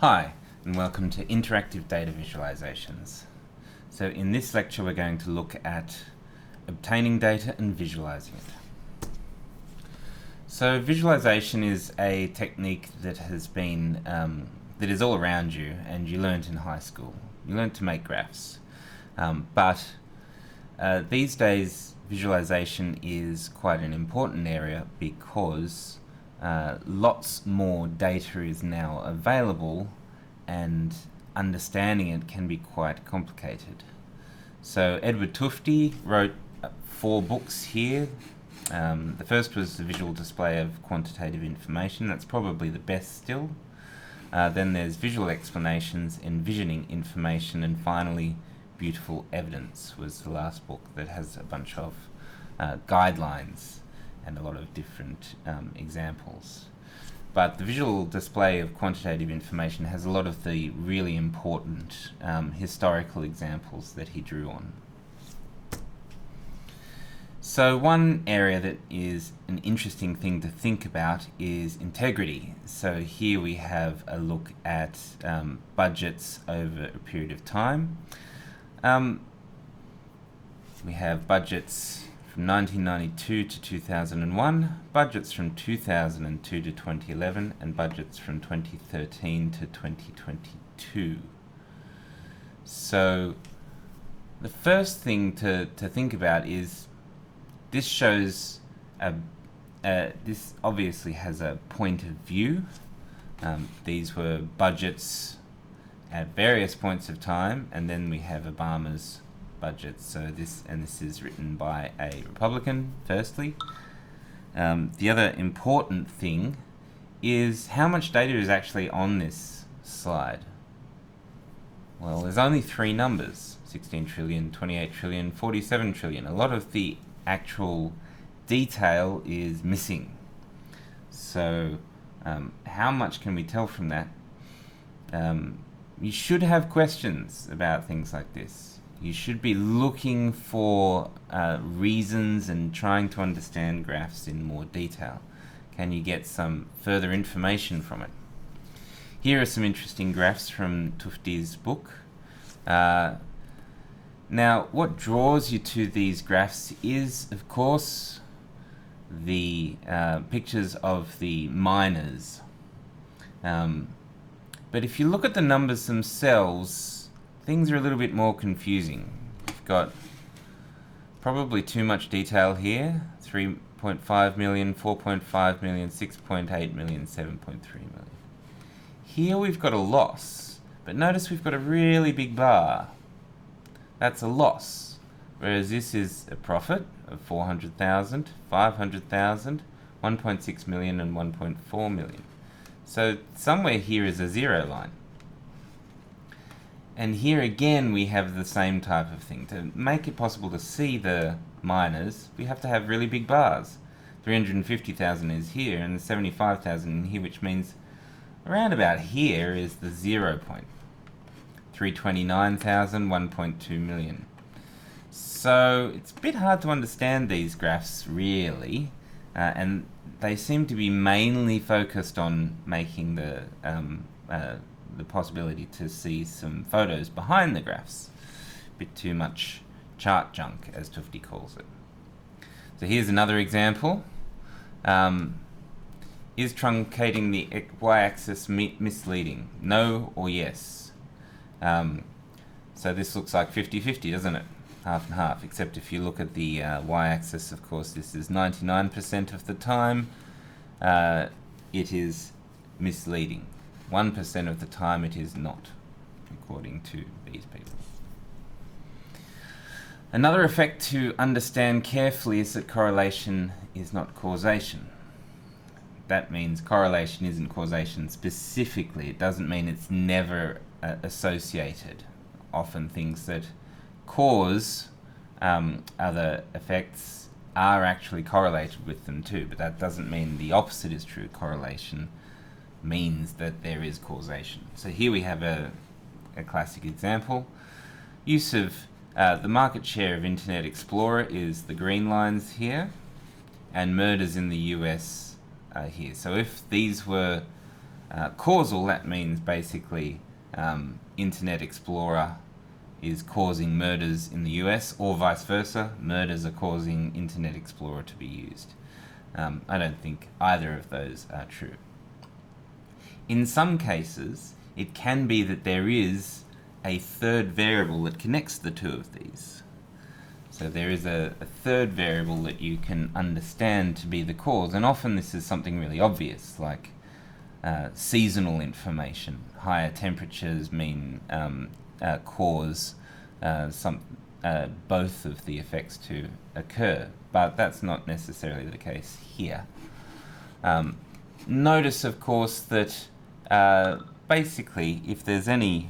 Hi, and welcome to Interactive Data Visualizations. So in this lecture we're going to look at obtaining data and visualizing it. So visualization is a technique that has been, that is all around you and you learnt in high school. You learnt to make graphs. But these days visualization is quite an important area because lots more data is now available and understanding it can be quite complicated. So Edward Tufte wrote 4 books here. The first was the visual display of quantitative information. That's probably the best still. Then there's visual explanations, envisioning information, and finally beautiful evidence was the last book that has a bunch of guidelines and a lot of different examples. But the visual display of quantitative information has a lot of the really important historical examples that he drew on. So one area that is an interesting thing to think about is integrity. So here we have a look at budgets over a period of time. We have budgets from 1992 to 2001, budgets from 2002 to 2011, and budgets from 2013 to 2022. So the first thing to think about is this shows this obviously has a point of view. These were budgets at various points of time, and then we have Obama's budget. So this is written by a Republican, firstly. The other important thing is how much data is actually on this slide. Well, there's only 3 numbers, 16 trillion, 28 trillion, 47 trillion. A lot of the actual detail is missing. So how much can we tell from that? You should have questions about things like this. You should be looking for reasons and trying to understand graphs in more detail. Can you get some further information from it? Here are some interesting graphs from Tufte's book. Now, what draws you to these graphs is, of course, the pictures of the miners. But if you look at the numbers themselves, things are a little bit more confusing. We've got probably too much detail here. 3.5 million, 4.5 million, 6.8 million, 7.3 million. Here we've got a loss, but notice we've got a really big bar. That's a loss, whereas this is a profit of 400,000, 500,000, 1.6 million, and 1.4 million. So somewhere here is a zero line. And here again we have the same type of thing. To make it possible to see the miners, we have to have really big bars. 350,000 is here and 75,000 in here, which means around about here is the 0 point. 329,000, 1.2 million. So it's a bit hard to understand these graphs really, and they seem to be mainly focused on making the possibility to see some photos behind the graphs. A bit too much chart junk, as Tufte calls it. So here's another example. Is truncating the y-axis misleading? No or yes? So this looks like 50-50, doesn't it? Half and half, except if you look at the y-axis, of course, this is 99% of the time it is misleading. 1% of the time it is not, according to these people. Another effect to understand carefully is that correlation is not causation. That means correlation isn't causation specifically. It doesn't mean it's never associated. Often things that cause other effects are actually correlated with them too, but that doesn't mean the opposite is true. Correlation means that there is causation. So here we have a classic example. Use of the market share of Internet Explorer is the green lines here, and murders in the US here. So if these were Causal, that means basically Internet Explorer is causing murders in the US, or vice versa, murders are causing Internet Explorer to be used. I don't think either of those are true. In some cases, it can be that there is a third variable that connects the two of these. So there is a third variable that you can understand to be the cause, and often this is something really obvious, like seasonal information. Higher temperatures mean cause both of the effects to occur, but that's not necessarily the case here. Notice, of course, that basically, if there's any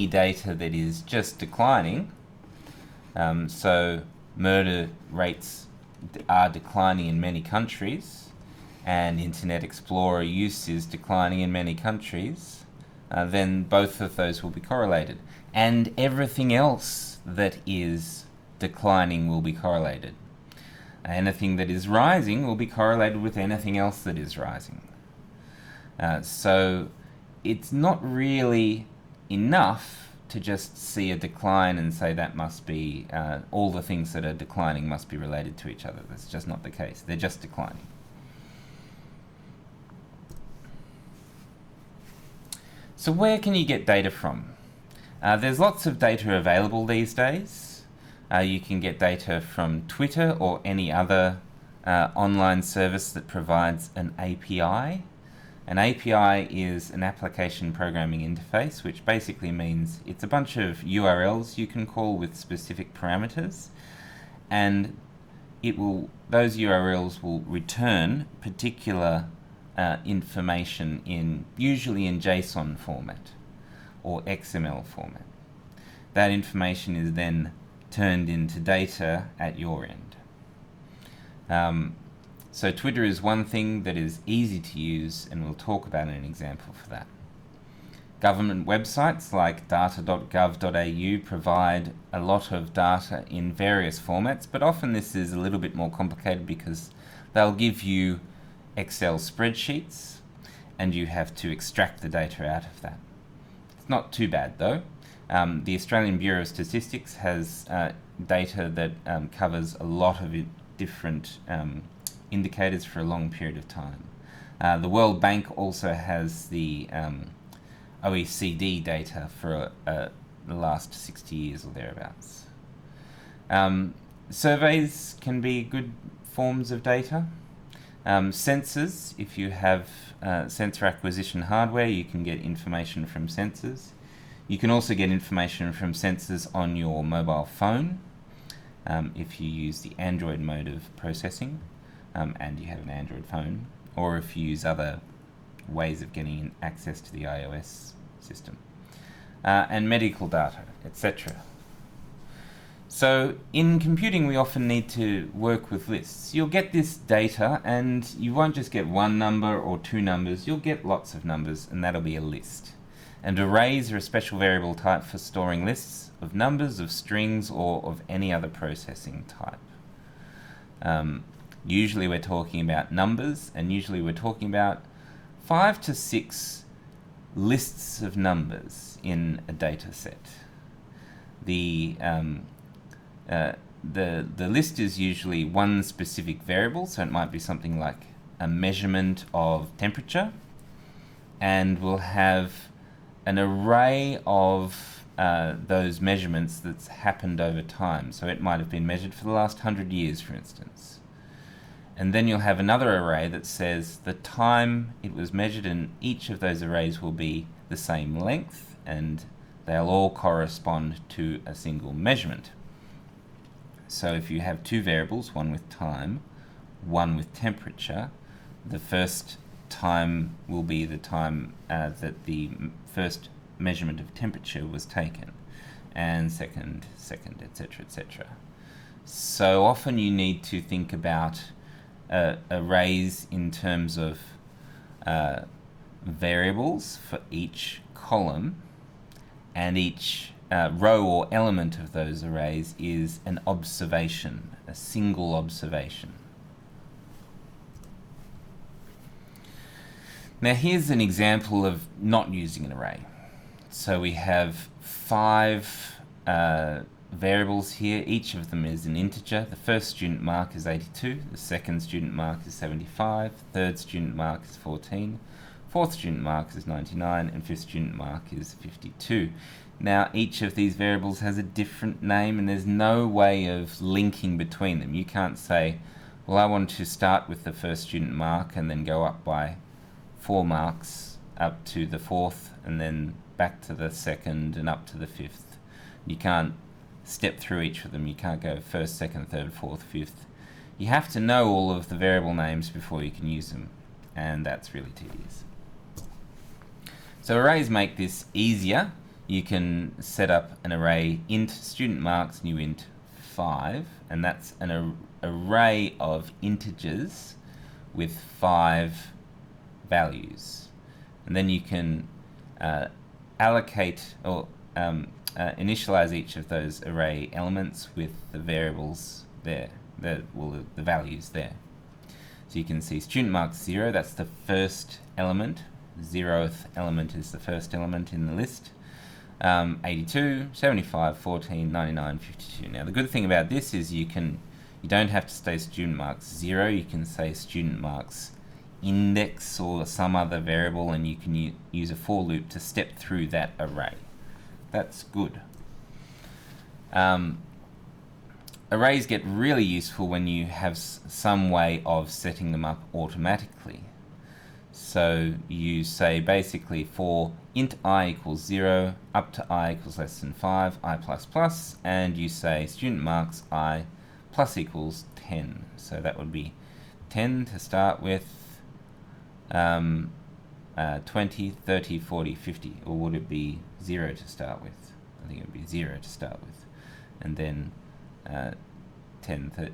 data that is just declining, so murder rates are declining in many countries, and Internet Explorer use is declining in many countries, then both of those will be correlated. And everything else that is declining will be correlated. Anything that is rising will be correlated with anything else that is rising. So it's not really enough to just see a decline and say that must be, all the things that are declining must be related to each other. That's just not the case. They're just declining. So where can you get data from? There's lots of data available these days. You can get data from Twitter or any other online service that provides an API. An API is an application programming interface, which basically means it's a bunch of URLs you can call with specific parameters, and those URLs will return particular information usually in JSON format or XML format. That information is then turned into data at your end. So Twitter is one thing that is easy to use, and we'll talk about an example for that. Government websites like data.gov.au provide a lot of data in various formats, but often this is a little bit more complicated because they'll give you Excel spreadsheets and you have to extract the data out of that. It's not too bad though. The Australian Bureau of Statistics has data that covers a lot of different indicators for a long period of time. The World Bank also has the OECD data for the last 60 years or thereabouts. Surveys can be good forms of data. Sensors, if you have sensor acquisition hardware, you can get information from sensors. You can also get information from sensors on your mobile phone if you use the Android mode of processing and you have an Android phone, or if you use other ways of getting access to the iOS system, and medical data, etc. So in computing we often need to work with lists. You'll get this data and you won't just get one number or two numbers, you'll get lots of numbers, and that'll be a list. And arrays are a special variable type for storing lists of numbers, of strings, or of any other processing type. Usually we're talking about numbers, and usually we're talking about 5 to 6 lists of numbers in a data set. The list is usually one specific variable, so it might be something like a measurement of temperature, and we'll have an array of those measurements that's happened over time. So it might have been measured for the last 100 years, for instance. And then you'll have another array that says the time it was measured, and each of those arrays will be the same length, and they'll all correspond to a single measurement. So if you have two variables, one with time, one with temperature, the first time will be the time that the first measurement of temperature was taken, and second, etc., etc. So often you need to think about arrays in terms of variables for each column, and each row or element of those arrays is an observation, a single observation. Now here's an example of not using an array. So we have 5 variables here. Each of them is an integer. The first student mark is 82, the second student mark is 75, third student mark is 14, fourth student mark is 99, and fifth student mark is 52. Now each of these variables has a different name, and there's no way of linking between them. You can't say, well, I want to start with the first student mark and then go up by 4 marks up to the fourth, and then back to the second and up to the fifth. You can't step through each of them. You can't go first, second, third, fourth, fifth. You have to know all of the variable names before you can use them, and that's really tedious. So arrays make this easier. You can set up an array int student marks new int 5, and that's an array of integers with 5 values. And then you can allocate or initialize each of those array elements with the variables there, the values there. So you can see student mark 0, that's the first element. 0th element is the first element in the list. 82, 75, 14, 99, 52. Now the good thing about this is you don't have to say student marks 0, you can say student marks index or some other variable, and you can use a for loop to step through that array. That's good. Arrays get really useful when you have some way of setting them up automatically. So you say basically for int I equals 0 up to I equals less than 5, I plus plus, and you say student marks I plus equals 10. So that would be 10 to start with, 20, 30, 40, 50, or would it be 0 to start with? I think it would be 0 to start with, and then 10, 30,